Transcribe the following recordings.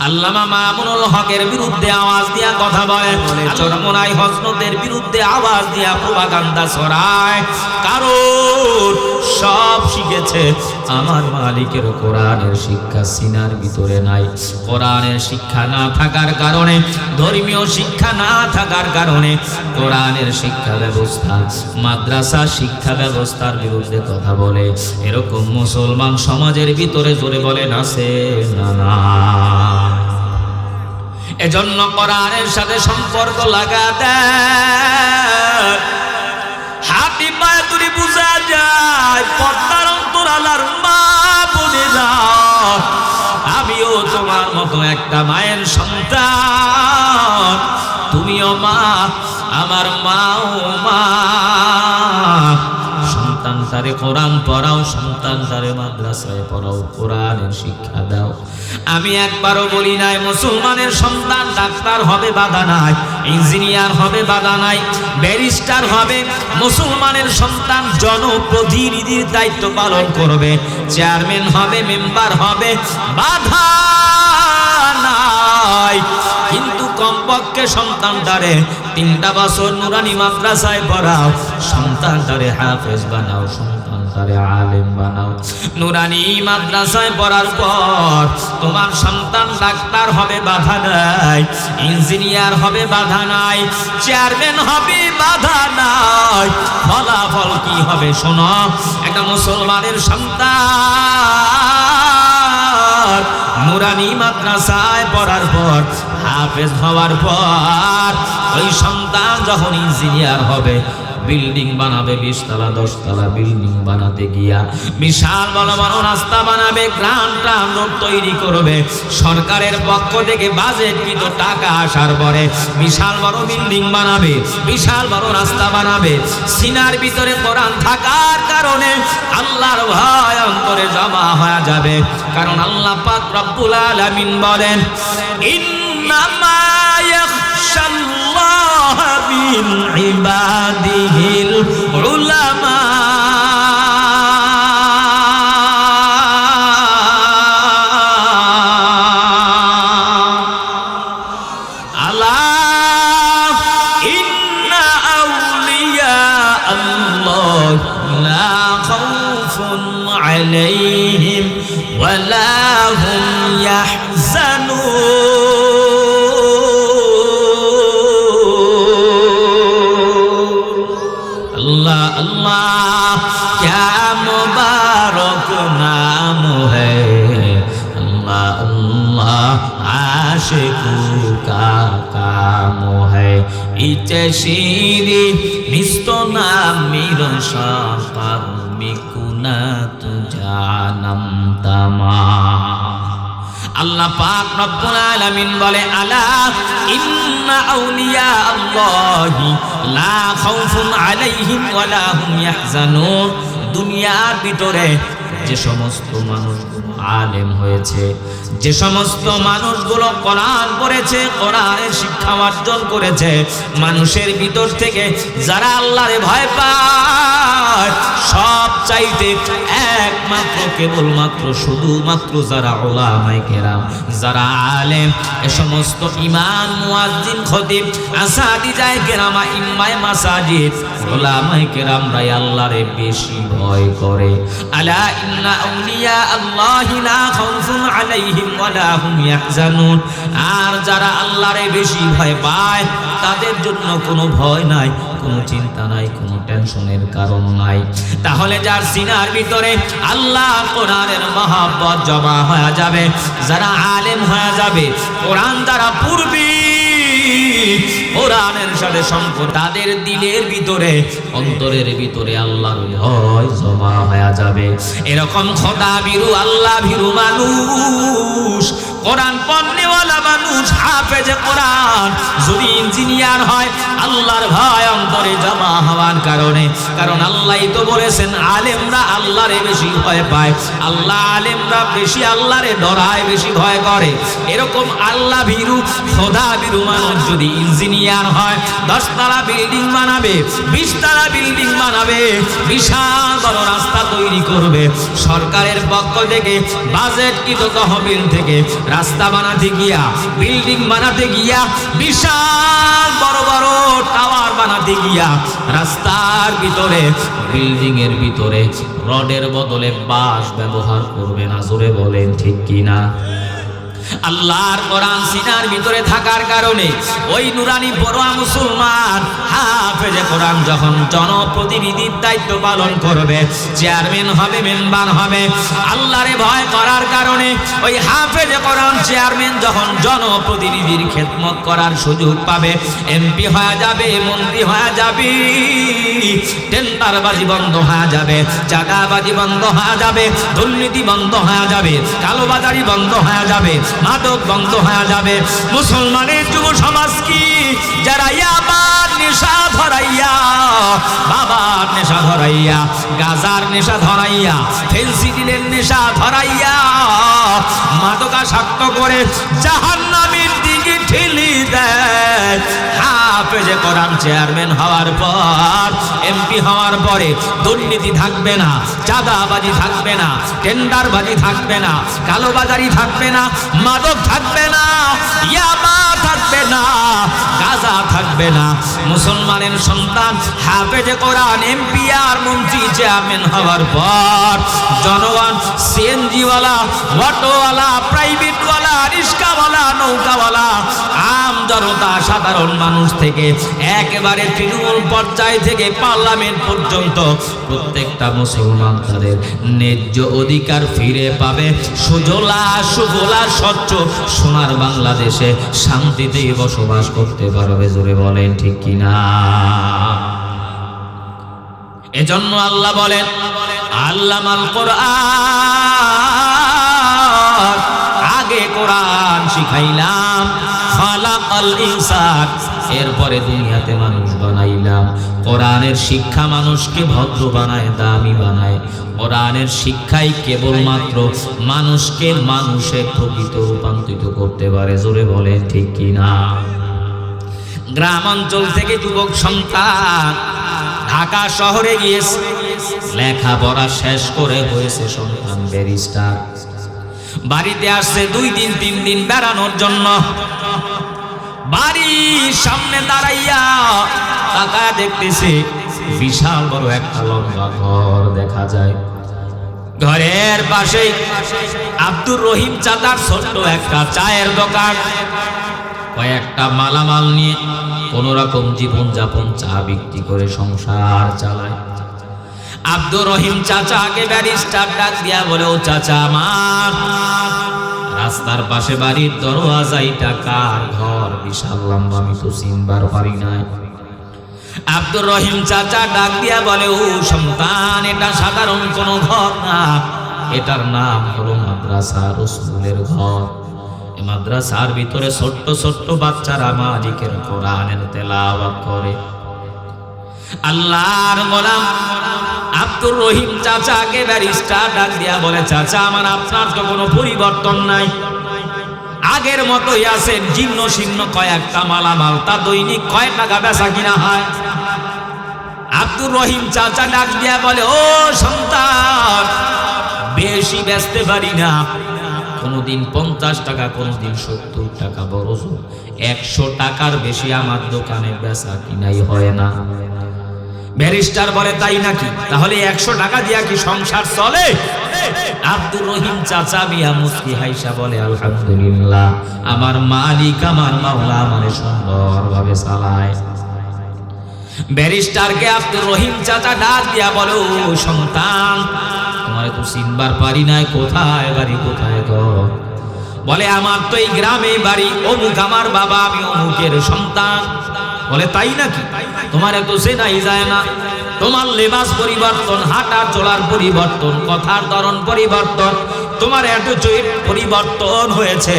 আল্লামা মামুনুল হকের বিরুদ্ধে আওয়াজ দিয়া কথা বলে, চরমনাই হযরতের বিরুদ্ধে আওয়াজ দিয়া প্রপাগান্ডা ছড়ায়। কারণ সব শিখেছে আমার মালিকের কোরআনের শিক্ষা সিনার ভিতরে নাই। কোরআনের শিক্ষা না থাকার কারণে, ধর্মীয় শিক্ষা না থাকার কারণে কোরআনের শিক্ষা ব্যবস্থা, মাদ্রাসা শিক্ষা ব্যবস্থার বিরুদ্ধে কথা বলে। এরকম মুসলমান সমাজের ভিতরে জোরে বলেন আছে না? না। এজন্য কোরআনের সাথে সম্পর্ক লাগাতে হাতি পায়ে তুলি বুঝা যায়। পর্দার অন্তরালার মা বোনেরা, আমিও তোমার মতো একটা মায়ের সন্তান, তুমিও মা, আমার মাও মা। সন্তান তারে কোরআন পড়াও, সন্তান তারে মাদ্রাসায় পড়াও, কোরআনের শিক্ষা দাও। আমি একবারও বলি নাই মুসলমানের সন্তান ডাক্তার হবে বাধা নাই, ইঞ্জিনিয়ার হবে বাধা নাই, ব্যারিস্টার হবে। মুসলমানের সন্তান জনপ্রতিনিধির দায়িত্ব পালন করবে, চেয়ারম্যান হবে, মেম্বার হবে, বাধা নাই। কিন্তু কমপক্ষে সন্তানটারে 3টা বছর নুরানি মাদ্রাসায় পড়াও, সন্তানটারে হাফেজ বানাও, সন্তানটারে আলেম বানাও। নুরানি মাদ্রাসায় পড়ার পর তোমার সন্তান ডাক্তার হবে, বাধা নাই, ইঞ্জিনিয়ার হবে, বাধা নাই, চেয়ারম্যান হবে, বাধা নাই। ফলাফল কি হবে শোনো, একটা মুসলমানের সন্তান নুরানি মাদ্রাসায় পড়ার পর, হাফেজ হওয়ার পর, ওই সন্তান যখন ইঞ্জিনিয়ার হবে, বিল্ডিং বানাবে, 20 তলা 10 তলা বিল্ডিং বানাতে গিয়া বিশাল বড় বড় রাস্তা বানাবে, গ্রান্ড রোড তৈরি করবে, সরকারের পক্ষ থেকে বাজেটকৃত টাকা আসার পরে বিশাল বড় বিল্ডিং বানাবে, বিশাল বড় রাস্তা বানাবে। সিনার ভিতরে কোরআন থাকার কারণে আল্লাহর ভয় অন্তরে জমা হয়ে যাবে। কারণ আল্লাহ পাক রব্বুল আলামিন বলেন, ইন্নামা ইয়াখশাল্লাহ মিন ইবাদিহিল উলামা। আলা ইন্না আউলিয়া আল্লাহ লা খাউফুন আলাইহিম ওয়ালা হুম ইয়াহজানুন। अल्लाह अल्लाह क्या मुबारक नाम है, अल्लाह अल्लाह आशिकों का काम है। इचे शीरी निस्तो नामीर शाफर मिकुना तुजानम तमा। আল্লাহ পাক রব্বুল আলামিন বলে, আলা ইন্না আউলিয়া আল্লাহি লা খাউফুন আলাইহিম ওয়ালা হুম ইয়াহজানুন। দুনিয়ার ভিতরে যে সমস্ত মানুষ আলেম হয়েছে, যে সমস্ত মানুষগুলো কোরআন পড়েছে, কোরআনের শিক্ষা অর্জন করেছে, মানুষের ভিতর থেকে যারা আল্লাহরে ভয় পায়, সব চাইতে একমাত্র কেবলমাত্র শুধুমাত্র যারা উলামায়ে কেরাম, যারা আলেম, এ সমস্ত ইমাম, মুয়াজ্জিন, খতিব, আসাদিজায়ে কেরামা, ইমায়ে মাসাজিদ, উলামায়ে কেরামরাই আল্লাহরে বেশি ভয় করে। আলা ইন্না আউলিয়া আল্লাহি লা খাউফুন আলাইহিম ওয়ালা হুম ইয়াহজানুন। আর যারা আল্লাহরে বেশি ভয় পায়, তাদের জন্য কোনো ভয় নাই, কোনো চিন্তা নাই, কোনো টেনশনের কারণ নাই। তাহলে যার সিনার ভিতরে আল্লাহ কোরআনের মহব্বত জমা হয়ে যাবে, যারা আলেম হয়ে যাবে, কোরআন দ্বারা পূর্বী, কোরআনের সাথে সম্পর্ক, তাদের দিলের ভিতরে, অন্তরের ভিতরে আল্লাহর ভয় জমা হয়ে যাবে। এরকম খোদা ভীরু, আল্লাহ ভীরু মানুষ, কোরআন পড়নেওয়ালা মানুষ, হাফেজে কোরআন যদি ইঞ্জিনিয়ার হয়, আল্লাহর ভয় অন্তরে জমা হওয়ার কারণে। কারণ আল্লাহই তো বলেছেন, আলেমরা আল্লাহরে বেশি ভয় পায়, আল্লাহ আলেমরা বেশি আল্লাহরে ডরায়, বেশি ভয় করে। এরকম আল্লাহ ভীরু, খোদা ভীরু মানুষ যদি ইঞ্জিনিয়ার ইঞ্জিনিয়ার হয়, 10 তলা বিল্ডিং বানাবে, 20 তলা বিল্ডিং বানাবে, বিশাল বড় রাস্তা তৈরি করবে। সরকারের পক্ষ থেকে বাজেটকৃত তহবিল থেকে রাস্তা বানাতে গিয়া, বিল্ডিং বানাতে গিয়া, বিশাল বড় বড় টাওয়ার বানাতে গিয়া রাস্তার ভিতরে, বিল্ডিং এর ভিতরে রডের বদলে বাঁশ ব্যবহার করবে না। জোরে বলেন ঠিক কিনা? আল্লাহর কোরআন সিনার ভিতরে থাকার কারণে ওই নুরানি পড়ুয়া মুসলমান হাফেজে কোরআন যখন জনপ্রতিনিধির দায়িত্ব পালন করবে, চেয়ারম্যান হবে, মেম্বার হবে, আল্লাহরে ভয় করার কারণে ওই হাফেজে কোরআন চেয়ারম্যান যখন জনপ্রতিনিধির খেদমত করার সুযোগ পাবে, এমপি হয়ে যাবে, মন্ত্রী হয়ে যাবে, টেন্ডারবাজি বন্ধ হয়ে যাবে, চাঁদাবাজি বন্ধ হয়ে যাবে, দুর্নীতি বন্ধ হয়ে যাবে, কালোবাজারি বন্ধ হয়ে যাবে, মাদক বন্ধ হয়ে যাবে। মুসলমানের যুব সমাজ কি যারা ইয়াবার নেশা ধরাইয়া, বাবার নেশা ধরাইয়া, গাজার নেশা ধরাইয়া, ফেন্সিডিলের নেশা ধরাইয়া, মাদকাসক্ত করে জাহান্নামের দিকে ঠেলে দেয়, হাফেজে কোরআন চেয়ারম্যান হওয়ার পর, এমপি হওয়ার পরে দুর্নীতি থাকবে না, চাঁদাবাজি থাকবে না, টেন্ডারবাজি থাকবে না, কালোবাজারি থাকবে না, মাদক থাকবে না, ইয়াবা থাকবে না, গাঁজা থাকবে না। মুসলমানের সন্তান হাফেজে কোরআন এমপি আর মন্ত্রী চেয়ারম্যান হওয়ার পর জনগণ সিএনজিওয়ালা, অটোওয়ালা, প্রাইভেটওয়ালা, রিক্সাওয়ালা, নৌকাওয়ালা, আম জনতা, সাধারণ মানুষ থেকে একেবারে তৃণমূল পর্যায় থেকে পার্লামেন্ট পর্যন্ত প্রত্যেকটা মুসলমান তাদের ন্যায্য অধিকার ফিরে পাবে। সুজলা সুফলা স্বচ্ছ সোনার বাংলাদেশে শান্তিতে বসবাস করতে পারবে। জোরে বলেন ঠিক কিনা? এজন্য আল্লাহ বলেন, আল্লামাল কোরআন, আগে কোরআন শিখাইলাম, খালাকাল ইনসান, এরপরে দুনিয়াতে মানুষ বানাইলাম। কোরআনের শিক্ষা মানুষকে ভদ্র বানায়, দামি বানায়। কোরআনের শিক্ষাই কেবলমাত্র মানুষকে মানুষে প্রকৃত রূপান্তরিত করতে পারে। জোরে বলেন ঠিক কিনা? গ্রাম অঞ্চল থেকে যুবক সন্তান ঢাকা শহরে গিয়েছে, লেখাপড়া শেষ করে হয়েছে সন্তান ব্যারিস্টার। বাড়িতে আসছে 2 দিন 3 দিন বেড়ানোর জন্য। বাড়ির সামনে দাঁড়াইয়া তাকায় দেখতেছে বিশাল বড় একটা লম্বা ঘর দেখা যায়। ঘরের পাশে আব্দুর রহিম চাচার ছোট্ট একটা চায়ের দোকান, কয়েকটা মালামাল নিয়ে কোন রকম জীবন যাপন, চা বিক্রি করে সংসার চালায়। আব্দুর রহিম চাচাকে ব্যারিস্টার ডাক দিয়া বলে, ও চাচা আমার, রাস্তার পাশে বাড়ির দরওয়াজায় টাকার ঘর, বিশাল লম্বা, আমি তো চিনবার পারি নাই। আব্দুর রহিম চাচা ডাক দিয়া বলে, ও সন্তান, এটা সাধারণ কোনো ঘর না, এটার নাম হলো মাদ্রাসা, রসুলের ঘর। এই মাদ্রাসার ভিতরে ছোট্ট ছোট্ট বাচ্চারা মালিকের কোরআনের তেলাওয়াত করে। আল্লাহর গোলাম আব্দুর রহিম চাচাকে ব্যারিস্টার ডাক দিয়া বলে, চাচা আমার, আপনার তো কোনো পরিবর্তন নাই, আগের মতোই আছেন, জীর্ণ শীর্ণ কয়েকটা মালামাল, তা দৈনিক কয় টাকা বেচা কিনা হয়? আব্দুর রহিম চাচা ডাক দিয়া বলে, ও সন্তান, বেশি বেচতে পারি না, কোনদিন 50 টাকা, কোনদিন 70 টাকা, বড় 100 টাকার বেশি আমার দোকানে বেচা কিনাই হয় না। ব্যারিস্টার বলে, তাই নাকি? তাহলে 100 টাকা দিয়া কি সংসার চলে? আব্দুর রহিম চাচা মিয়া মুস্কি হাইসা বলে, আলহামদুলিল্লাহ, আমার মালিক, আমার মাওলা আমারে সুন্দরভাবে চালায়। ব্যারিস্টারকে আব্দুর রহিম চাচা ডাক দিয়া বলে, ও সন্তান, তোমারে তো চিনবার পারি নাই, কোথায় বাড়ি, কোথায় ঘর? বলে, আমার তো এই গ্রামে বাড়ি, অমুক আমার বাবা, আমি অমুকের সন্তান। বলে, তাই নাকি? তোমার এত চেনাই যায় না, তোমার লেবাস পরিবর্তন, হাঁটা চলার পরিবর্তন, কথার ধরন পরিবর্তন, তোমার এত পরিবর্তন হয়েছে,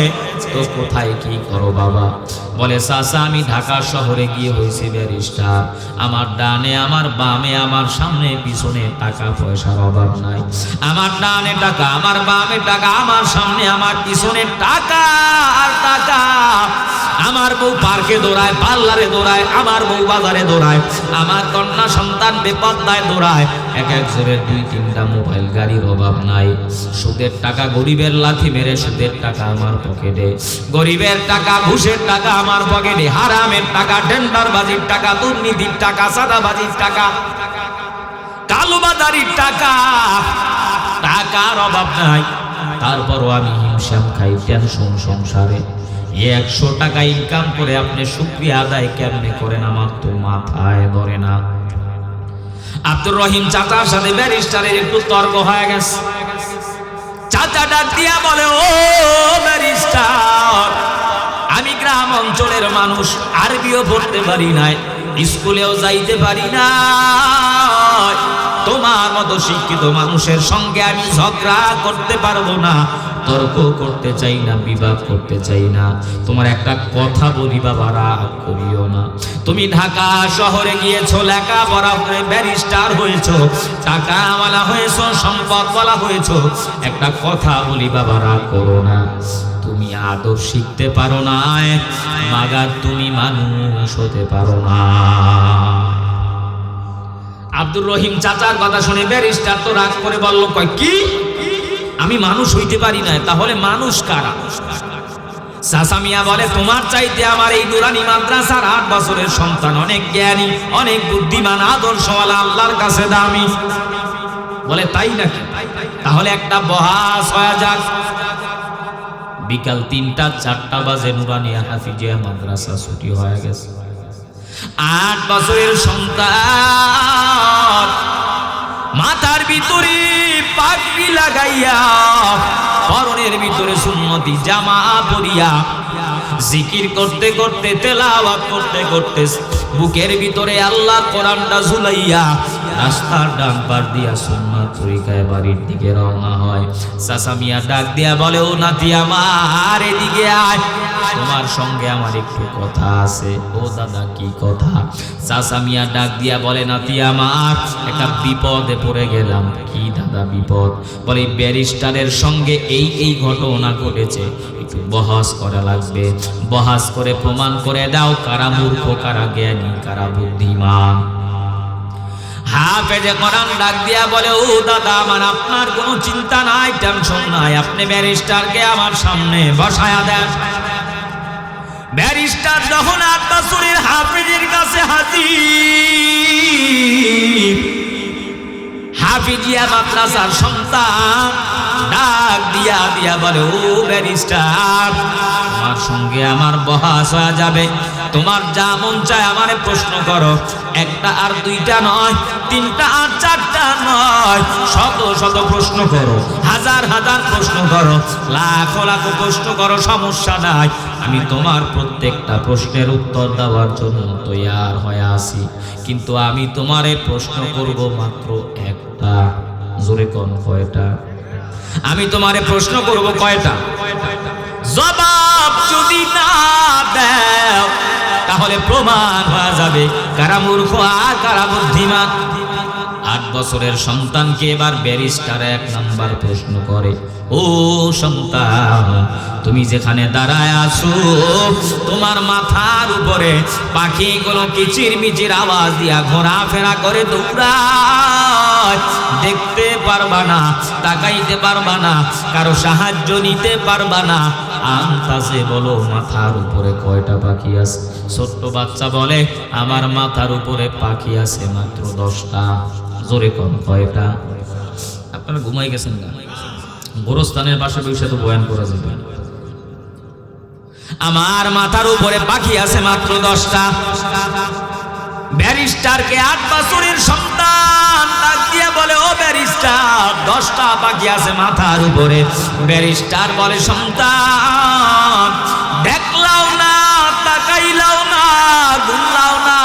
তো কোথায় কি করো বাবা? বলে, চাচা আমি ঢাকা শহরে গিয়ে হয়েছি ব্যারিস্টার, আমার ডানে আমার বামে, আমার সামনে পিছনে টাকা পয়সার অভাব নাই, আমার ডানে টাকা, আমার বামে টাকা, আমার সামনে আমার পিছনে টাকা আর টাকা, আমার বউ পার্কে দৌড়ায়, পার্লারে দৌড়ায়, আমার বউ বাজারে দৌড়ায়, আমার কন্যা সন্তান বেপত্তায় দৌড়ায়। এক একজনের 2-3টা মোবাইল, গাড়ির অভাব নাই। সুদের টাকা গরিবের লাথি মেরে, সুদের টাকা আমার পকেটে, গরিবের টাকা ঘুষের টাকা আমার পকেটে, হারামের টাকা, টেন্ডারবাজির টাকা, দুর্নীতির টাকা, সাদাবাজির টাকা, কালোবাজারির টাকা, টাকার অভাব নাই। তারপরও আমি হিমশাম খাই, টেনশন সংসারে। 100 টাকা ইনকাম করে আপনি শুকরিয়া আদায় কেমনে করেন আমার তো মাথায় ধরে না। আব্দুর রহিম চাচার সাথে ব্যারিস্টারের একটু তর্ক হয়ে গেছে। চাচা ডাক দিয়া বলে, ও ব্যারিস্টার, আমি গ্রাম অঞ্চলের মানুষ, আরবিও পড়তে পারি নাই, স্কুলেও যাইতে পারি না, তোমার মতো শিক্ষিত মানুষের সঙ্গে আমি ঝগড়া করতে পারবো না, তর্ক করতে চাই না, বিবাদ করতে চাই না। তোমার একটা কথা বলি বাবা, রাগ করিও না। তুমি ঢাকা শহরে গিয়েছো, লেখাপড়া করে ব্যারিস্টার হয়েছো, টাকাওয়ালা হয়েছো, সম্পদওয়ালা হয়েছো, একটা কথা বলি বাবা, রাগ করো না। তুমি আদব শিখতে পারো না, মাগার তুমি মানুষ হতে পারো না। আব্দুর রহিম চাচার কথা শুনে ব্যারিস্টার তো রাগ করে বলল, কয় কি, আমি মানুষ হইতে পারি না, তাহলে মানুষ কারা? চাচা মিয়া বলে, তোমার চাইতে আমার এই নুরানি মাদ্রাসার 8 বছরের সন্তান অনেক জ্ঞানী, অনেক বুদ্ধিমান, আদর্শওয়ালা, আল্লাহর কাছে দামি। বলে, তাই নাকি? তাহলে একটা বহাস হয়ে যাক। বিকাল 3টা-4টা বাজে নুরানিয়া হাফিজিয়া মাদ্রাসা ছুটি হয়ে গেছে। 8 বছরের সন্তান মাথার ভিতরে পাগড়ি লাগাইয়া, পরনের ভিতরে সুন্নতি জামা পরিয়া, জিকির করতে করতে, তেলাওয়াত করতে করতে, বুকের ভিতরে আল্লাহ কোরআনটা ঝুলাইয়া, রাস্তার ডান পার দিয়া সুন্নাত তরিকায় বাড়ির দিকে রওনা হয়। চাচা মিয়া ডাক দিয়া বলে, ও নাতি আমার, এদিকে আয়, তোমার সঙ্গে আমার একটু কথা আছে। ও দাদা, কি কথা? চাচা মিয়া ডাক দিয়া বলে, নাতি আমার, একটা বিপদে পড়ে গেলাম। কি দাদা বিপদ? বলে, ব্যারিস্টারের সঙ্গে এই ঘটনা ঘটেছে, একটু বহাস করা লাগবে, বহাস করে প্রমাণ করে দাও কারা মূর্খ, কারা জ্ঞানী, কারা বুদ্ধিমান। হাফেজে কোরআন ডাক দিয়া বলে, ও দাদা আমার, আপনার কোনো চিন্তা নাই, টেনশন নাই, আপনি ব্যারিস্টারকে আমার সামনে বসায়া দেন। ব্যারিস্টার যখন 8 বছরের হাফেজের কাছে হাজির, হাফিজিয়া মাদ্রাসার সন্তান ডাক দিয়া দিয়া বলে, ও ব্যারিস্টার, তোমার সঙ্গে আমার বহাস হয়ে যাবে, তোমার যা মন চায় আমারে প্রশ্ন করো, 1টা আর 2টা নয়, 3টা আর 4টা নয়, শত শত প্রশ্ন করো, হাজার হাজার প্রশ্ন করো, লাখ লাখ প্রশ্ন করো, সমস্যা নাই, আমি তোমার প্রত্যেকটা প্রশ্নের উত্তর দেওয়ার জন্য তৈয়ার হয়ে আছি। কিন্তু আমি তোমারে প্রশ্ন করব মাত্র একটা। জোরে কোন, কয়টা? আমি তোমারে প্রশ্ন করব কয়টা? জবাব যদি না দাও তাহলে প্রমাণ হয়ে যাবে কারা মূর্খ আর কারা বুদ্ধিমান। 8 বছরের সন্তানকে এবার ব্যারিস্টার 1 নাম্বার প্রশ্ন করে, ও সন্তান, তুমি যেখানে দাঁড়ায় আছো, তোমার মাথার উপরে পাখিগুলো কিচিরমিচির আওয়াজ দিয়া ঘোরাফেরা করে দৌড়ায়, দেখতে পারবা না, তাকাইতে পারবা না, কারো সাহায্য নিতে পারবা না, আন্তাজে বলো মাথার উপরে কয়টা পাখি আছে? ছোট্ট বাচ্চা বলে, আমার মাথার উপরে পাখি আছে মাত্র 10টা। জোরে কম, কয়টা? আপনারা ঘুমাই গেছেন না? গোরস্থানের পাশে বসে তো বয়ান করা যাবে। আমার মাথার উপরে পাখি আছে মাত্র 10টা। ব্যারিস্টারকে 8 বছরের সন্তান ডাক দিয়ে বলে, ও ব্যারিস্টার, 10টা পাখি আছে মাথার উপরে। ব্যারিস্টার বলে, সন্তান, দেখলাও না, তাকাইলাও না, গুনলাও না,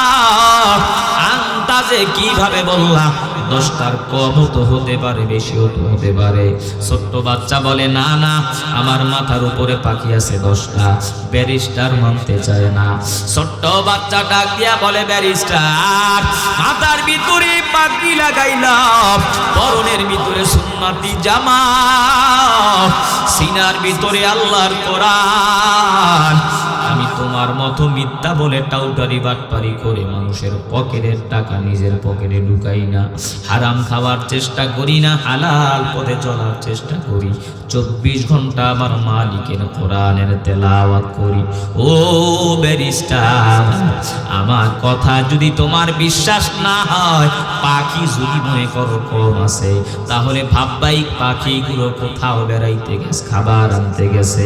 আন্তাজে কিভাবে বললা? 10টার কমও তো হতে পারে, বেশিও তো হতে পারে। ছোট্ট বাচ্চা বলে, না না, আমার মাথার উপরে পাখি আছে 10টা। ব্যারিস্টার মানতে চায় না। ছোট্ট বাচ্চা ডাক দিয়া বলে, ব্যারিস্টার, মাথার ভিতরে পাখি লাগাইলাম, পরনের ভিতরে সুন্নতি জামা, সিনার ভিতরে আল্লাহর কোরআন, আমি তোমার তোমার মতো মিথ্যা বলে টাউটারি বাটপারি করে মানুষের পকেটের টাকা নিজের পকেটে ঢুকাই না, হারাম খাওয়ার চেষ্টা করি না, হালাল পথে চলার চেষ্টা করি, 24 ঘন্টা আমার মালিকের কোরআনের তেলাওয়াত করি। ও ব্যারিস্টার, আমার কথা যদি তোমার বিশ্বাস না হয়, পাখি যদি মনে করো কম আছে, তাহলে ভাববাই পাখিগুলো কোথাও বেড়াইতে গেছে, খাবার আনতে গেছে।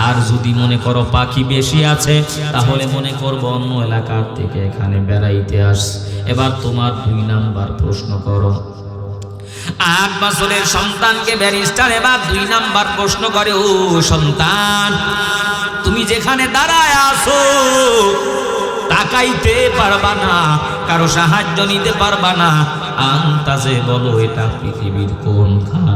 আর যদি মনে করো পাখি বেশি আছে, তাহলে মনে করবো অন্য এলাকার থেকে এখানে বেড়াইতে আস। এবার তোমার 2 নাম্বার প্রশ্ন করো। 8 বছরের সন্তানকে ব্যারিস্টার এবার 2 নাম্বার প্রশ্ন করে, ও সন্তান, তুমি যেখানে দাঁড়ায় আছো তাকাইতে পারবা না, কারো সাহায্য নিতে পারবা না, আন্তাজে বলো এটা পৃথিবীর কোনখান?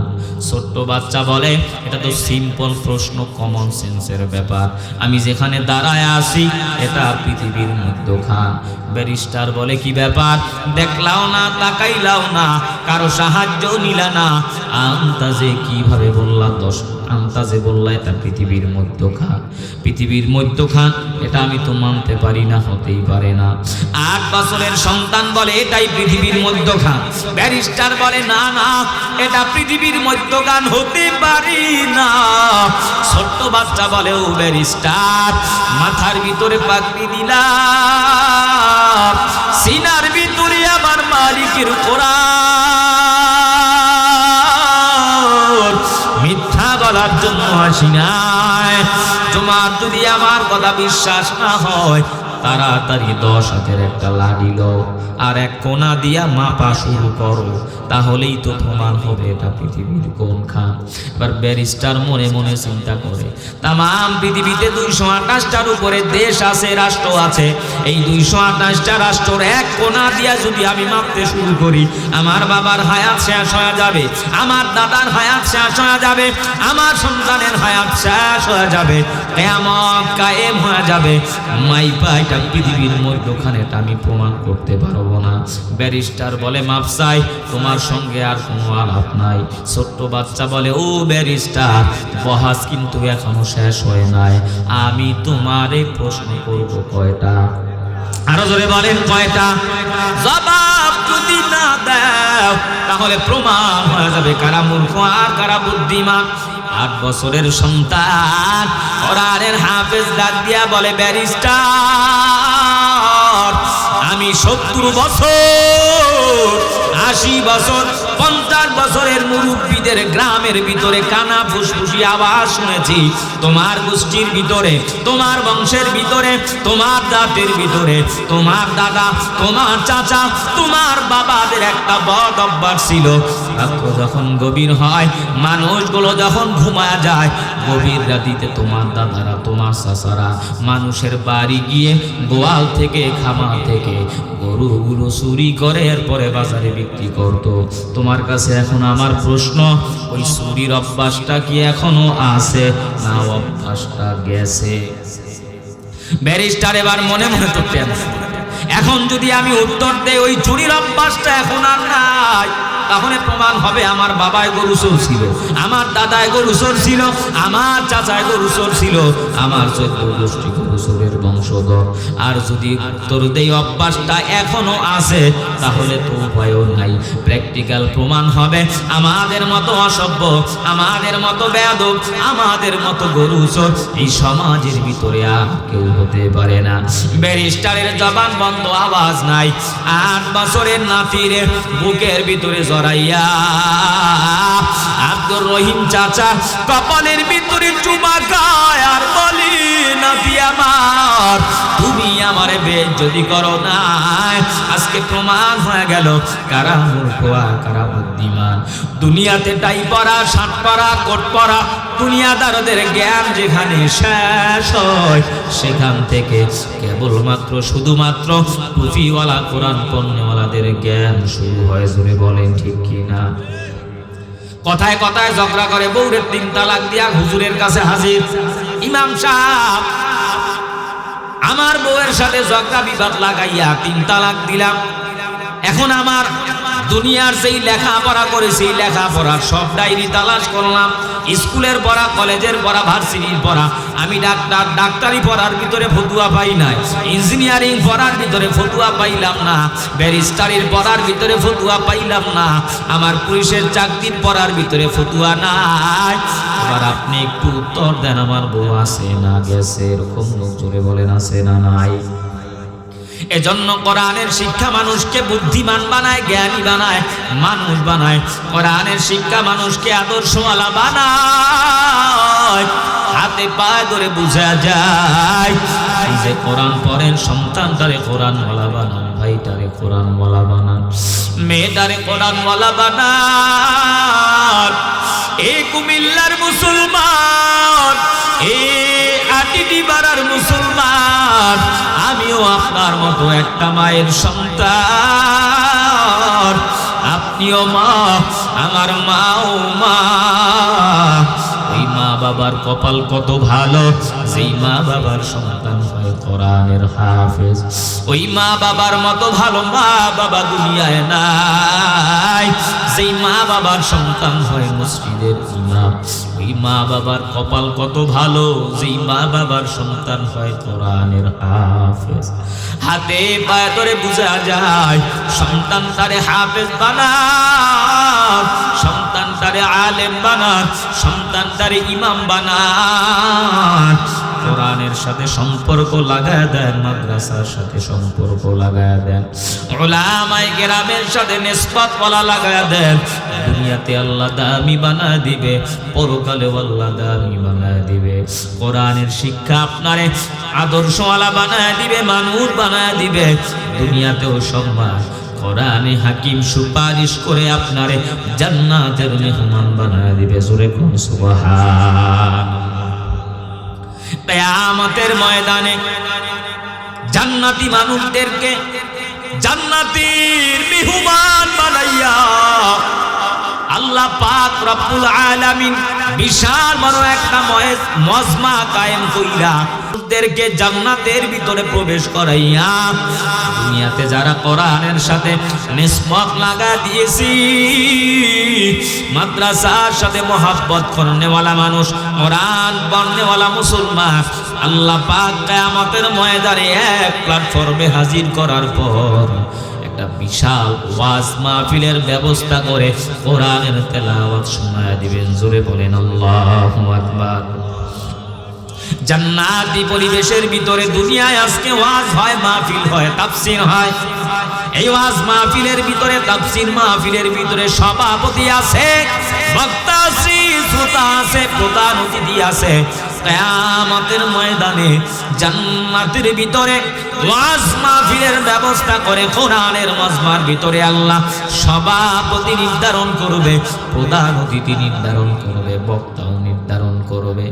ছোট্ট বাচ্চা বলে, এটা তো সিম্পল প্রশ্ন, কমন সেন্সের ব্যাপার, আমি যেখানে দাঁড়ায় আছি এটা পৃথিবীর মধ্যখান। ব্যারিস্টার বলে, কি ব্যাপার? দেখলাও না, তাকাইলাও না, কারো সাহায্য নিলা না, আন্তাজে কিভাবে বললা? আন্তাজে বললা এটা পৃথিবীর মধ্যখান। পৃথিবীর মধ্যখান এটা আমি তো মানতে পারি না, হতেই পারে না। 8 বছরের সন্তান বলে, এটাই পৃথিবীর মধ্যখান। ব্যারিস্টার বলে, না না, এটা পৃথিবীর মধ্যখান হতে পারি না। ছোট্ট বাচ্চা বলে, ও ব্যারিস্টার, মাথার ভিতরে পাগড়ি দিলাম, সিনার ভিতরে আমার মালিকের কোরআন, মিথ্যা বলার জন্য আসি নাই। তোমার যদি আমার কথা বিশ্বাস না হয়, তাড়াতাড়ি 10 হাতের একটা লাঠি লও, আর এক কোনা দিয়া মাপা শুরু করো, তাহলেই তো প্রমাণ হবে এটা পৃথিবীর কোনখান। এবার ব্যারিস্টার মনে মনে চিন্তা করে, তাম পৃথিবীতে 228টার উপরে দেশ আছে, রাষ্ট্র আছে। এই 228টা রাষ্ট্রের এক কোনা দিয়া যদি আমি মাপতে শুরু করি, আমার বাবার হায়াত শেষ হয়ে যাবে, আমার দাদার হায়াত শেষ হয়ে যাবে, আমার সন্তানের হায়াত শেষ হয়ে যাবে, কিয়ামত কায়েম হয়ে যাবে। মাইপা এটা পৃথিবীর মধ্যখানে এটা আমি প্রমাণ করতে পারবো না। ব্যারিস্টার বলে, মাপ চাই, তোমার সঙ্গে আর কোনো আলাপ নাই। ছোট্ট বাচ্চা বলে, ও ব্যারিস্টার, বহাস কিন্তু এখনো শেষ হয় নাই, আমি তোমারে প্রশ্ন করব কয়টা? আরো জোরে বলেন, কয়টা? জবাব যদি না দাও, তাহলে প্রমাণ হয়ে যাবে কারা মূর্খ আর কারা বুদ্ধিমান। 8 বছরের সন্তান কোরআনের হাফেজ ডাক দিয়া বলে, ব্যারিস্টার, আমি 70 বছর, 80 বছর, 50 বছরের মুরব্বীদের গ্রামের ভিতরে কানা ফুসফুসি আওয়াজ শুনেছি, তোমার গোষ্ঠীর ভিতরে, তোমার বংশের ভিতরে, তোমার জাতের ভিতরে, তোমার দাদা, তোমার চাচা, তোমার বাবাদের একটা বদ অভ্যাস ছিল, রাত্র যখন গভীর হয়, মানুষগুলো যখন ঘুমায় যায়, গভীর রাতিতে তোমার দাদারা, তোমার চাচারা মানুষের বাড়ি গিয়ে গোয়াল থেকে, খামার থেকে গরুগুলো চুরি করে এরপরে বাজারে বিক্রি করতো। তোমার কাছে এখন আমার প্রশ্ন, ওই চুরির অভ্যাসটা কি এখনো আছে না অভ্যাসটা গেছে? ব্যারিস্টার এবার মনে মনে তো টেনশন, এখন যদি আমি উত্তর দেই ওই চুরির অভ্যাসটা এখন আর নাই, তাহলে প্রমাণ হবে আমার বাবায় গরু চোর ছিল, আমার দাদায় গরু চোর ছিল, আমার চাচায় গরু চোর ছিল, আমার 14 গোষ্ঠী গরু চোরের বংশধর। আর যদি উত্তর দেই অভ্যাসটা এখনো আছে, তাহলে তো উপায়ও নাই। প্র্যাকটিক্যাল প্রমাণ হবে আমাদের মতো অসভ্য, আমাদের মতো বেয়াদব, আমাদের মতো গরু চোর এই সমাজের ভিতরে আর কেউ হতে পারে না। ব্যারিস্টারের জবান বন্ধ, আওয়াজ নাই। 8 বছরের নাতিরে বুকের ভিতরে জড়াইয়া আব্দুর রহিম চাচা কপালের ভিতরে চুমা খায় আর বলি, নাতি আমার, তুমি আমারে বেইজ্জতি করো না। আজকে প্রমাণ হয়ে গেল কারা মূর্খ আর কারা বুদ্ধিমান। দুনিয়াতে টাই পরা, শার্ট পরা, কোট পরা দুনিয়াদারদের জ্ঞান যেখানে শেষ হয়, সেখান থেকে কেবলমাত্র শুধুমাত্র টুপিওয়ালা, কোরআন পণ্যওয়ালাদের জ্ঞান শুরু হয়। জোরে বলেন ঠিক কিনা? কথায় কথায় ঝগড়া করে বউরে 3 তালাক দিয়া হুজুরের কাছে হাজির, ইমাম সাহেব আমার বউয়ের সাথে ঝগড়া বিবাদ লাগাইয়া 3 তালাক দিলাম। এখন আমার দুনিয়ার যেই লেখাপড়া করেছি, লেখাপড়ার সব ডায়েরি তালাশ করলাম, স্কুলের পড়া, কলেজের পড়া, ভার্সিটির পড়া। আমি ডাক্তারি পড়ার ভিতরে ফতুয়া পাই নাই, ইঞ্জিনিয়ারিং পড়ার ভিতরে ফতুয়া পাইলাম না, ব্যারিস্টারির পড়ার ভিতরে ফতুয়া পাইলাম না, আমার পুলিশের চাকরির পড়ার ভিতরে ফতুয়া নাই। এবার আপনি একটু উত্তর দেন, আমার বউ আছে না গেছে? এরকম লোক জোরে বলেন আছে না নাই? এজন্য কোরআনের শিক্ষা মানুষকে বুদ্ধিমান বানায়, জ্ঞানী বানায়, মানুষ বানায়। কোরআনের শিক্ষা মানুষকে আদর্শওয়ালা বানায়। হাতে পায়ে ধরে বুঝা যায় যে কোরআন পড়েন, সন্তানটারে কোরআনওয়ালা বানান, ভাইটারে কোরআনওয়ালা বানান, মেয়েটারে কোরআনওয়ালা বানান। এই কুমিল্লার মুসলমান, এই আটিটি বাড়ার মুসলমান, আমিও আপনার মতো একটা মায়ের সন্তান। আপনিও মা, আমার মাও মা। ওই মা বাবার কপাল কত ভালো, যেই মা বাবার সন্তান হয় কোরআনের হাফেজ। ওই মা বাবার মতো ভালো মা বাবা দুনিয়ায় নাই, যেই মা বাবার সন্তান হয় মসজিদের ইমাম। ওই মা বাবার কপাল কত ভালো, যেই মা বাবার সন্তান হয় কোরআনের হাফেজ। হাতে পায়ে ধরে বুঝা যায় সন্তান তারে হাফেজ বানান, সন্তান তারে আলেম বানান, সন্তান তারে ইমাম বানান। কোরআনের সাথে সম্পর্ক লাগায় দেন, মাদ্রাসার সাথে সম্পর্ক লাগায় দেন, উলামায়ে কেরামের সাথে নিসবত ওয়ালা লাগায় দেন। দুনিয়াতে আল্লাহ দামি বানায় দিবে, পরকালে আল্লাহ দামি বানায় দিবে। কোরআনের শিক্ষা আপনারে আদর্শওয়ালা বানায় দিবে, মানুষ বানায় দিবে, দুনিয়াতেও সম্মান। কোরআনে হাকিম সুপারিশ করে আপনারে জান্নাতের মেহমান বানায় দিবে। জোরে কোন সুবহানাল্লাহ। কিয়ামতের ময়দানে জান্নাতি মানুষদেরকে জান্নাতের মেহমান বানাইয়া আল্লাহ পাক রব্বুল আলামিন বিশাল বড় একটা মজমা কায়েম কইরা ওদেরকে জান্নাতের ভিতরে প্রবেশ করাইয়া, দুনিয়াতে যারা কোরআনের সাথে নিসবত লাগা দিয়েছি, মাদ্রাসার সাথে মহব্বত করনেওয়ালা মানুষ, কোরআন পড়নেওয়ালা মুসলমান, আল্লাহ পাক কিয়ামতের ময়দানে এক প্ল্যাটফর্মে হাজির করার পর একটা বিশাল ওয়াজ মাহফিলের ব্যবস্থা করে কোরআনের তেলাওয়াত শোনায় দিবেন। জোরে বলেন আল্লাহু আকবার। জান্নাতি পরিবেশের ভিতরে দুনিয়ায় আজকে ওয়াজ হয়, মাহফিল হয়, তাফসীর হয়। এই ওয়াজ মাহফিলের ভিতরে, তাফসীর মাহফিলের ভিতরে সভাপতি আছে, বক্তা আছে, শ্রোতা আছে, প্রধান অতিথি আছে। কিয়ামতের ময়দানে জান্নাতের ভিতরে ওয়াজ মাহফিলের ব্যবস্থা করে কোরআনের মজমার ভিতরে আল্লাহ সভাপতি নির্ধারণ করবে, প্রধান অতিথি নির্ধারণ করবে, বক্তাও নির্ধারণ করবে।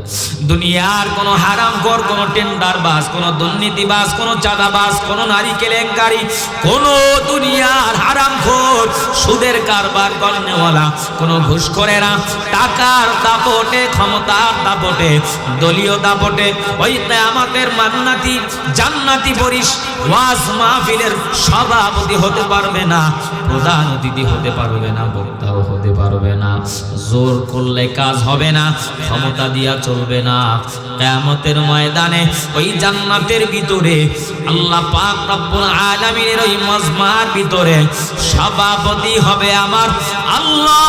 দুনিয়ার কোন হারামখোর, কোন টেন্ডারবাজ, কোন দুর্নীতিবাজ, কোন চাঁদাবাজ, কোন নারী কেলেঙ্কারি, কোন দুনিয়ার হারামখোর, সুদের কারবার করনেওয়ালা, কোন ঘুষখোরেরা টাকার দাপটে, ক্ষমতার দাপটে, দলীয় দাপটে ওই কিয়ামতের জান্নাতি ওয়াজ মাহফিলের সভাপতি হতে পারবে না, প্রধান অতিথি হতে পারবে না, বক্তাও হতে পারবে না। জোর করলে কাজ হবে না, ক্ষমতা দিয়া চলবে না। কিয়ামতের ময়দানে ওই জান্নাতের ভিতরে আল্লাহ পাক রব্বুল আলামিনের ওই মজমার ভিতরে সভাপতি হবে আমার আল্লাহ,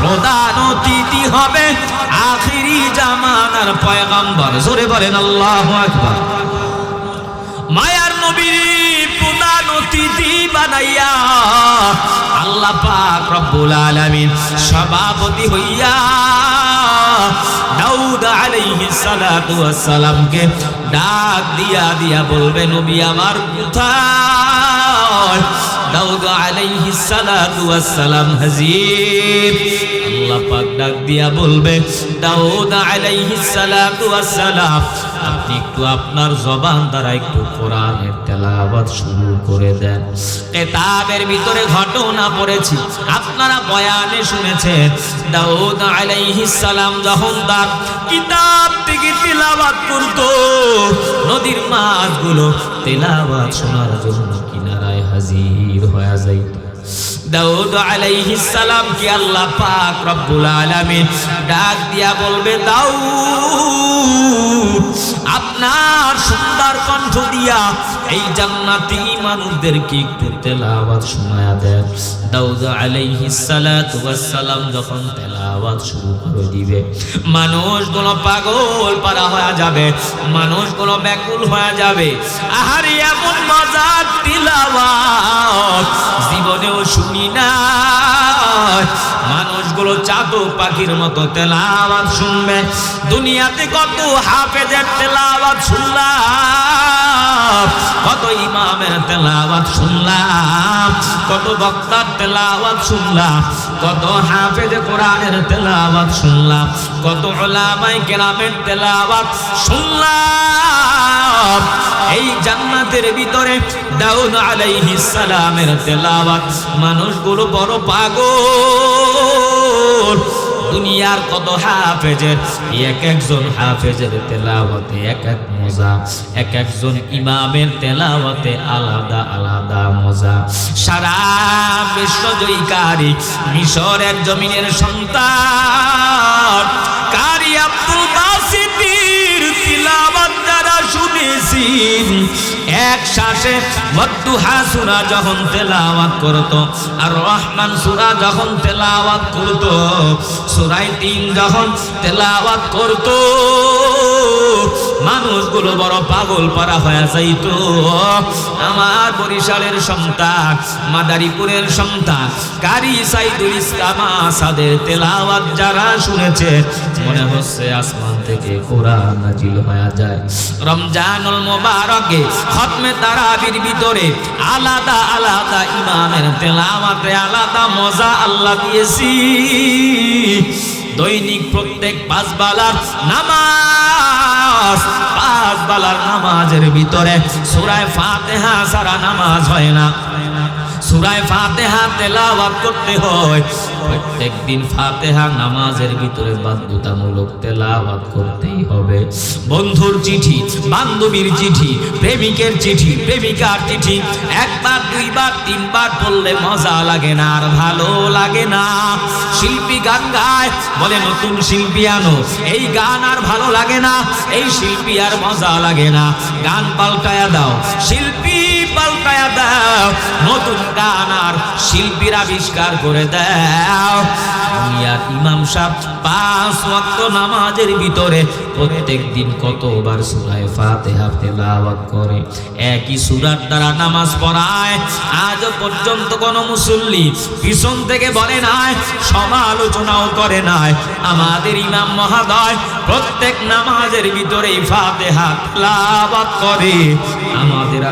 প্রধান অতিথি হবে আখিরি জামানার পয়গম্বর। জোরে বলেন আল্লাহু আকবার। মায়ার নবীর প্রধান অতিথি বানাইয়া আল্লাহ পাক রব্বুল আলামিন সভাপতি হইয়া দাউদ আলাইহিস সালাতু ওয়াস সালামকে ডাক দিয়া বলবে, নবী আমার কোথায়? দাউদ আলাইহিস সালাতু ওয়াস সালাম হাজির। আল্লাহ পাক ডাক দিয়া বলবে, দাউদ আলাইহিস সালাতু ওয়াস সালাম, আপনি একটু আপনার জবান দ্বারা একটু কোরআনের তেলাওয়াত শুরু করে দেন। কিতাবের ভিতরে ঘটনা পড়েছি, আপনারা বয়ানে শুনেছেন, দাউদ আলাইহিস সালাম যখন তার কিতাব থেকে তেলাওয়াত করত, নদীর মাছগুলো তেলাওয়াত শোনার জন্য কিনারায় হাজির হয়ে যাইত। দাউদ আলাইহিস সালাম কি আল্লাহ পাক রব্বুল আলামিন ডাক দিয়া বলবে, দাউদ আপনার সুন্দর কণ্ঠ দিয়া এই জান্নাতি মানুষদেরকে একটু তেলাওয়াত শোনায়া দেন। দাউদ আলাইহিস সালাতু ওয়াস সালাম যখন তেলাওয়াত শুরু করে দিবে, মানুষগুলো পাগল পারা হয়ে যাবে, মানুষগুলো ব্যাকুল হয়ে যাবে। আহারে এমন মজার তেলাওয়াত জীবনেও শুনি না। মানুষগুলো চাতক পাখির মতো তেলাওয়াত শুনবে। দুনিয়াতে কত হাফেজের তেলাওয়াত শুনলাম, কত ইমামের তেলাওয়াত শুনলাম, কত বক্তার তেলাওয়াত শুনলাম, কত হাফেজ কোরআনের তেলাওয়াত শুনলাম, কত উলামায়ে কেরামের তেলাওয়াত শুনলাম। এই জান্নাতের ভিতরে দাউদ আলাইহিস সালামের তেলাওয়াত মানুষগুলো বড় পাগল। দুনিয়ার কত হাফেজের, এক একজন হাফেজের তেলাওয়াতে এক এক মজা, এক একজন ইমামের তেলাওয়াতে আলাদা আলাদা মজা। সারা বিশ্ব জয়কারী মিশরের জমিনের সন্তান কারি আব্দুল বাসিতির তিলাওয়াত যারা শুনেছি, এক শ্বাসে ওয়াদ্দুহা সূরা যখন তেলাওয়াত করত, আর রহমান সূরা যখন তেলাওয়াত করত, সূরা ৩ যখন তেলাওয়াত করত, মানুষগুলো বড় পাগল পারা হয়ে যাইত। আমার বরিশালের সন্তান, মাদারীপুরের সন্তান কারি সাইদুল ইসলাম আসাদের তেলাওয়াত যারা শুনেছে, মনে হচ্ছে আসমান থেকে কোরআন নাজিল হয়ে যায়। রমজানুল মুবারকে খতমে তারাবির ভিতরে আলাদা আলাদা ইমামের তেলাওয়াতে আলাদা মজা আল্লাহ দিয়েছি। দৈনিক প্রত্যেক ৫ বেলার নামাজ, ৫ বেলার নামাজের ভিতরে সূরা ফাতিহা ছাড়া নামাজ হয় না। সূরা ফাতিহা তেলাওয়াত করতে হয়। প্রত্যেক দিন ফাতিহা নামাজের ভিতরে বাধ্যতামূলক তেলাওয়াত করতেই হবে। বন্ধুর চিঠি, বান্ধবীর চিঠি, প্রেমিকের চিঠি, প্রেমিকার চিঠি একবার, দুইবার, ৩ বার পড়লে মজা লাগে না, আর ভালো লাগে না। শিল্পী গান গায়, বলে নতুন শিল্পী আনো, এই গান আর ভালো লাগে না, এই শিল্পী আর মজা লাগে না, গান পাল্টায়া দাও, শিল্পী পাল্টায়া দাও, নতুন গান আর শিল্পীর আবিষ্কার করে দাও। দুনিয়ার ইমাম সাহেব ৫ ওয়াক্ত নামাজের ভিতরে প্রত্যেক দিন কতবার সূরা ফাতিহা তেলাওয়াত করে, একই সূরার দ্বারা নামাজ পড়ায়। আজ পর্যন্ত কোন মুসল্লি পিছন থেকে বলে নাই, সমালোচনাও করে নাই। আমাদের ইমাম মহোদয় প্রত্যেক নামাজের ভিতরে ফাতিহা তেলাওয়াত করে। আমাদের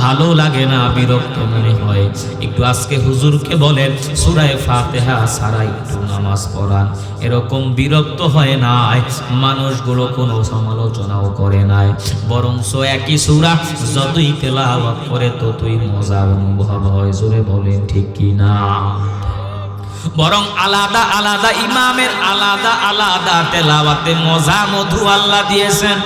ভালো লাগে না, বিরক্ত মনে হয়। একটু আজকে হুজুরকে বলেন সূরা ফাতিহা ছাড়া একটু নামাজ পড়ান, এরকম বিরক্ত হয় নাই। মানুষগুলো কোনো সমালোচনাও করে নাই, বরঞ্চ একই সূরা যতই তেলাওয়াত করে ততই মজা অনুভব হয়। জোরে বলেন ঠিক কি না? বরং আলাদা আলাদা ইমামের আলাদা আলাদা তেলাওয়াতে মজা মধু আল্লাহ দিয়েছেন।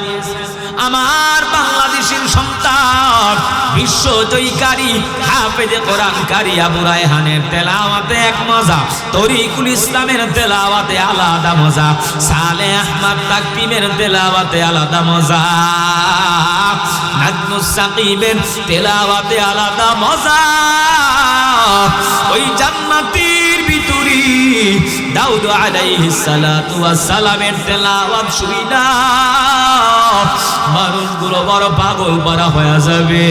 আমার বাংলাদেশের সন্তান বিশ্ব জয়কারী হাফেজে কোরআন কারি আবু রায়হানের তেলাওয়াতে এক মজা, তরিকুল ইসলামের তেলাওয়াতে আলাদা মজা, সালেহ আহমদ তাকবীরের তেলাওয়াতে আলাদা মজা, নাজমুস সাকিবের তেলাওয়াতে আলাদা মজা। ওই জান্নাতের ভিতরে দাউদ আলাইহিস সালাতু ওয়াস সালামের তেলাওয়াত শুইনা মানুষগুলো বড় পাগল পারা হয়ে যাবে।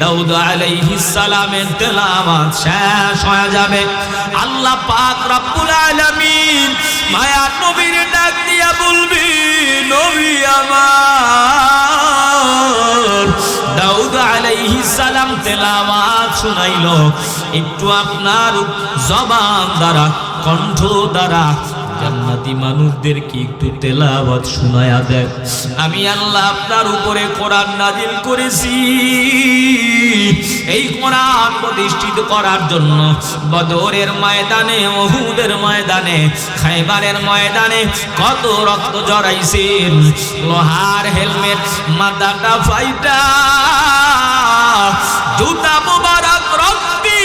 দাউদ আলাইহিস সালামের তেলাওয়াত শেষ হয়ে যাবে, আল্লাহ পাক রব্বুল আলামিন মায়ার নবীর ডাক দিয়া বলবে, নবী আমার দাউদ আলাইহিস সালাম তেলাওয়াত শুনাইল, একটু আপনার জবান দ্বারা, কণ্ঠ দ্বারা জান্নাতি মানুষদেরকে একটু তেলাওয়াত শুনায়া দেন। আমি আল্লাহ আপনার উপরে কোরআন নাজিল করেছি, এই কোরআন প্রতিষ্ঠিত করার জন্য বদরের ময়দানে, উহুদের ময়দানে, খায়বারের ময়দানে কত রক্ত ঝরাইছেন। লোহার হেলমেট মাথাটা ফাইটা, জুতা মোবারক রক্তে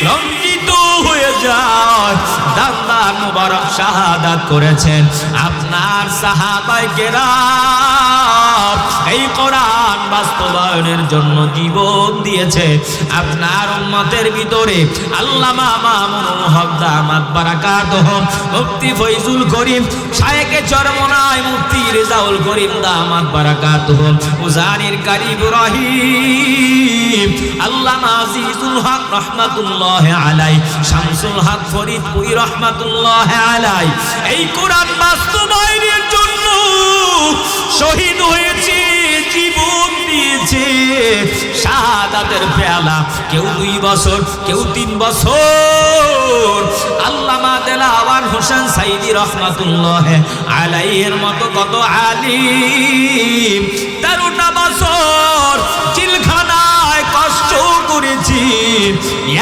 রঞ্জিত হয়ে যায়, দান্দার মোবারক শাহাদাত করেছেন আপনার সাহাবায়ে কেরাম। এই কোরআন বাস্তবায়নের জন্য জীবন দিয়েছে আপনার উম্মতের ভিতরে আল্লামা মামুনুল হক দামাত বারাকাতুহু, মুফতি ফয়জুল করিম শায়েখে চরমনাই, মুফতি রেজাউল করিম দামাত বারাকাতুহু, উজানির কারি ইব্রাহিম, আল্লামা আজিজুল হক রহমাতুল্লাহ আলাইহি, শামসুল হক ফরিদপুরি রহমাতুল্লাহ আলাইহি এই কোরআন বাস্তবায়নের জন্য শহীদ হয়েছে, জীবন দিয়েছে। শাহাদাতের পেয়ালা কেউ 2 বছর, কেউ 3 বছর। আল্লামা দেলাওয়ার হোসেন সাইদি রহমাতুল্লাহ আলাইহির মতো কত আলিম 13টা বছর জেলখানায় কষ্ট করেছি।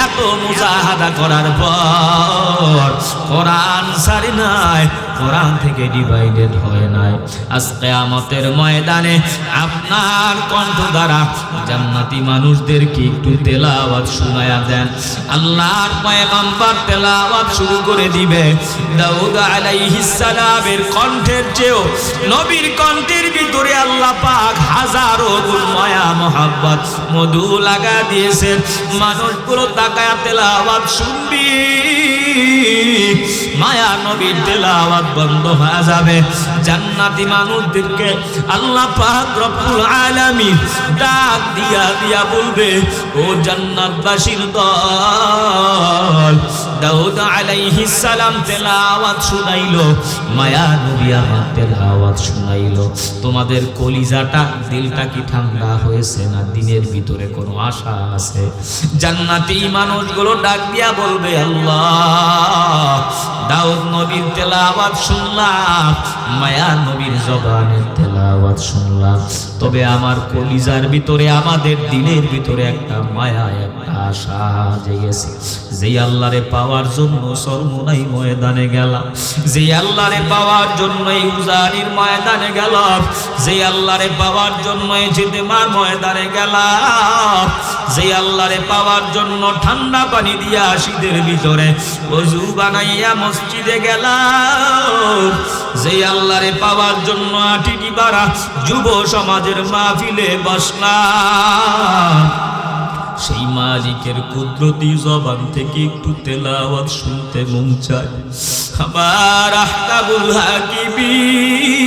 এত মুজাহাদা করার পর কোরআন ছাড়ি নাই, কোরআন থেকে ডিভাইডেড হয় নাই। আজ কিয়ামতের ময়দানে আপনার কণ্ঠ দ্বারা জান্নাতি মানুষদেরকে একটু তেলাওয়াত শুনায়া দেন। আল্লাহর পয়গম্বর তেলাওয়াত শুরু করে দিবে। দাউদ আলাইহিস সালামের কণ্ঠের চেয়েও নবীর কণ্ঠের ভিতরে আল্লাহ পাক হাজারো গুণ মায়া মহব্বত মধু লাগা দিয়েছেন। মানুষগুলো তাকায়া তেলাওয়াত শুনবি, মায়া নবীর তেলাওয়াত বন্ধ হয়ে যাবে। জান্নাতি মানুষদেরকে আল্লাহ পাক রব্বুল আলামিন ডাক দিয়া দিয়া বলবে, ও জান্নাতবাসীর দল, দাউদ আলাইহিস সালাম তেলাওয়াত শুনাইলো, মায়া নবী আমার তেলাওয়াত শুনাইলো। তোমাদের কলিজাটা, দিলটা কি ঠান্ডা হয়েছে না দিনের ভিতরে কোনো আশা আছে? জান্নাতি মানুষগুলো ডাক দিয়া বলবে, আল্লাহ দাউদ নবীর তেলাওয়াত শুনলাম, মায়া নবীর জবানের তেলাওয়াত শুনলাম, তবে আমার কলিজার ভিতরে, আমাদের দিলের ভিতরে একটা মায়া, একটা আশা জেগেছে। যে আল্লাহরে পাওয়ার জন্য সরমুনাই ময়দানে গেলাম, যে আল্লাহরে পাওয়ার জন্য এই উজানির ময়দানে গেলাম, যে আল্লাহরে পাওয়ার জন্য এই জিতেমার ময়দানে গেলাম, যে আল্লাহরে পাওয়ার জন্য ঠান্ডা পানি দিয়া শীতের ভিতরে ওযু বানাইয়া মসজিদে গেলাম, যে আল্লাহরে পাওয়ার জন্য আটিটি পাড়া যুব সমাজের মাহফিলে বসলাম, সেই মালিকের কুদরতি জবান থেকে একটু তেলাওয়াত শুনতে মন চায়। আমার আহকামুল হাকিমিন,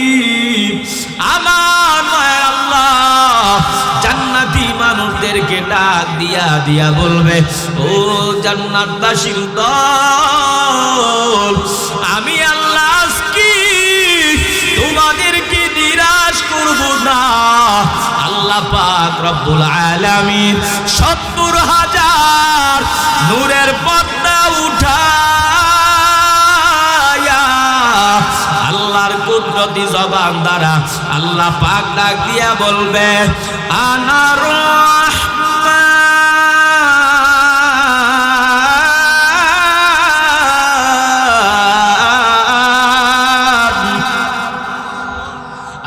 আমার মায়ের আল্লাহ জান্নাতি মানুষদেরকে ডাক দিয়া দিয়া বলবে, ও জান্নাতবাসীর দল, আমি আল্লাহ আজকে তোমাদেরকে নিরাশ করব না। আল্লাহ পাক রব্বুল আলামিন 70,000 নূরের পর্দা উঠায়া আল্লাহর কুদরতি জবান দ্বারা আল্লাহ পাক ডাক দিয়া বলবে, আনা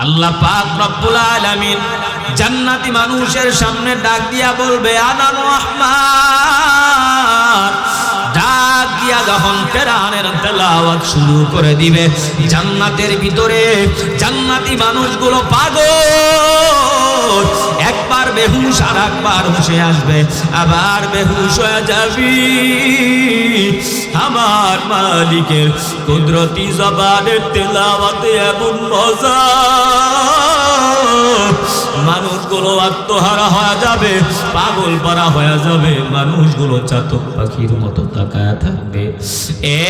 আল্লাহ পাক রব্বুল আলামিন জান্নাতি মানুষের সামনে ডাক দিয়া বলবে, আনা রহমান। ডাক দিয়া যখন কোরআনের তেলাওয়াত শুরু করে দিবে, জান্নাতের ভিতরে জান্নাতি মানুষগুলো পাগল, একবার বেহুশ আর একবার হুঁশে আসবে, আবার বেহুশ হয়ে যাবি। আমার মালিকের কুদরতি জবানের তেলাওয়াতে এমন মজা, মানুষগুলো আত্মহারা হয়ে যাবে, পাগল পারা হয়ে যাবে, মানুষগুলো চাতক পাখির মতো তাকায়া থাকবে।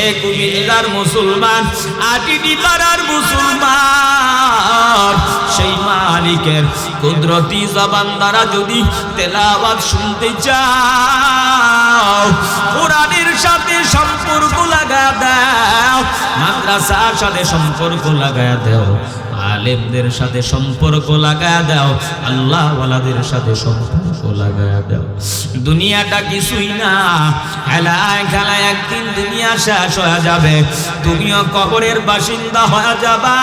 এক কুমিল্লার মুসলমান, আটিটি পাড়ার মুসলমান, সেই মালিক মালিকের কুদরতি জবান দ্বারা যদি তেলাওয়াত শুনতে চাও, কোরআনের সাথে সম্পর্ক লাগায়া দাও, মাদ্রাসার সাথে সম্পর্ক লাগায়া দাও, আলেমদের সাথে সম্পর্ক লাগায়া দাও, আল্লাহ ওয়ালাদের সাথে সম্পর্ক লাগায়া দাও। দুনিয়াটা কিছুই না, খেলায় খেলায় একদিন দুনিয়া শেষ হয়ে যাবে, তুমিও কবরের বাসিন্দা হয়ে যাবা,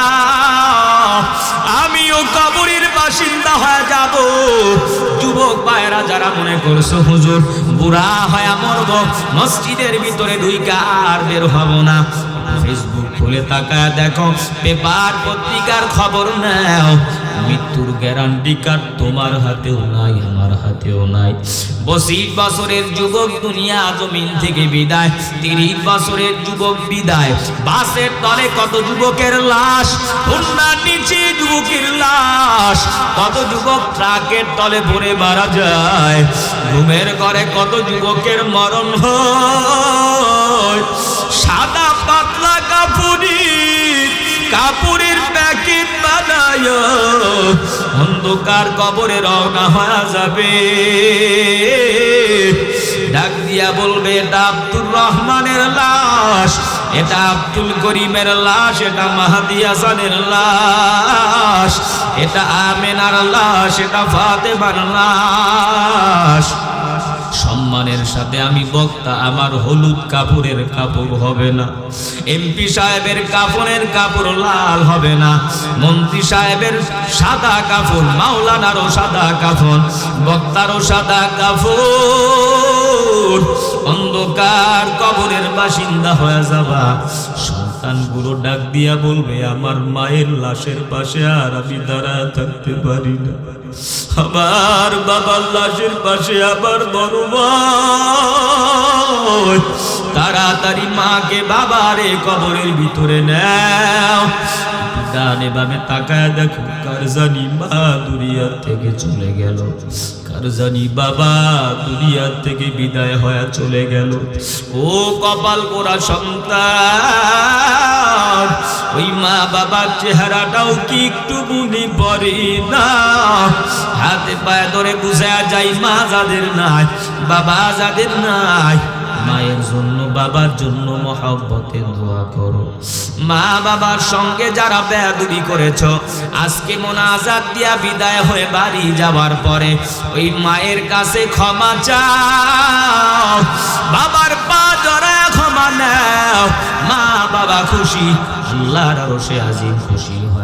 আমিও কবরের বাসিন্দা হয়ে যাব। যুবক ভাইরা যারা মনে করছো হুজুর বুড়া হয়ে মরব, মসজিদের ভিতরে ঢুইকা আর বের হব না, ফেসবুক খুলে তাকায় দেখো, পেপার পত্রিকার খবর নাও, মৃত্যুর গ্যারান্টি কার্ড তোমার হাতেও নাই, আমার হাতেও নাই। 25 বছরের যুবক দুনিয়া জমিন থেকে বিদায়, 30 বছরের যুবক বিদায়, বাসের তলে কত যুবকের লাশ, খুলনার নিচে যুবকের লাশ, কত যুবক ট্রাকের তলে পড়ে মারা যায়, ঘুমের ঘরে কত যুবকের মরণ হয়। সাদা পাতলা কাপড়ের প্যাকেট বানায় অন্ধকার কবরে রওনা হয়ে যাবে, ডাক দিয়া বলবে এটা আব্দুর রহমানের লাশ, এটা আব্দুল করিমের লাশ, এটা মাহাদি হাসানের লাশ, এটা আমেনার লাশ, এটা ফাতেমার লাশ। সম্মানের সাথে আমি বক্তা, আমার হলুদ কাপড়ের কাপড় হবে না, এমপি সাহেবের কাপড়ের কাপড় লাল হবে না, মন্ত্রী সাহেবের সাদা কাপড়, মাওলানারও সাদা কাপড়, বক্তারও সাদা কাপড়। অন্ধকার কবরের বাসিন্দা হয়ে যাবা। সন্তানগুলো ডাক দিয়া বলবে আমার মায়ের লাশের পাশে আর আমি দাঁড়ায় থাকতে পারি না, আমার বাবার লাশের পাশে আবার বড় ভাই, তাড়াতাড়ি মাকে বাবারে কবরের ভিতরে নাও। ডানে বামে তাকায় দেখো, কার জানি মা দুনিয়া থেকে চলে গেল, কার জানি বাবা দুনিয়া থেকে বিদায় হয়ে চলে গেল। ও কপাল পোড়া সন্তান, ওই মা বাবার চেহারাটাও কি একটু মনে পড়ে না? হাতে পায়ে ধরে বুঝা যায় মা যাদের নাই, বাবা যাদের নাই, মায়ের জন্য বাবার জন্য মহব্বতে দোয়া করো। মা বাবার সঙ্গে যারা বেয়াদবি করেছো, আজকে মোনাজাত দিয়া বিদায় হয়ে বাড়ি যাওয়ার পরে ওই মায়ের কাছে ক্ষমা চাও, বাবার পা জড়ায় ক্ষমা নাও। মা বাবা খুশি, আল্লাহর আরশে আজিম খুশি হয়।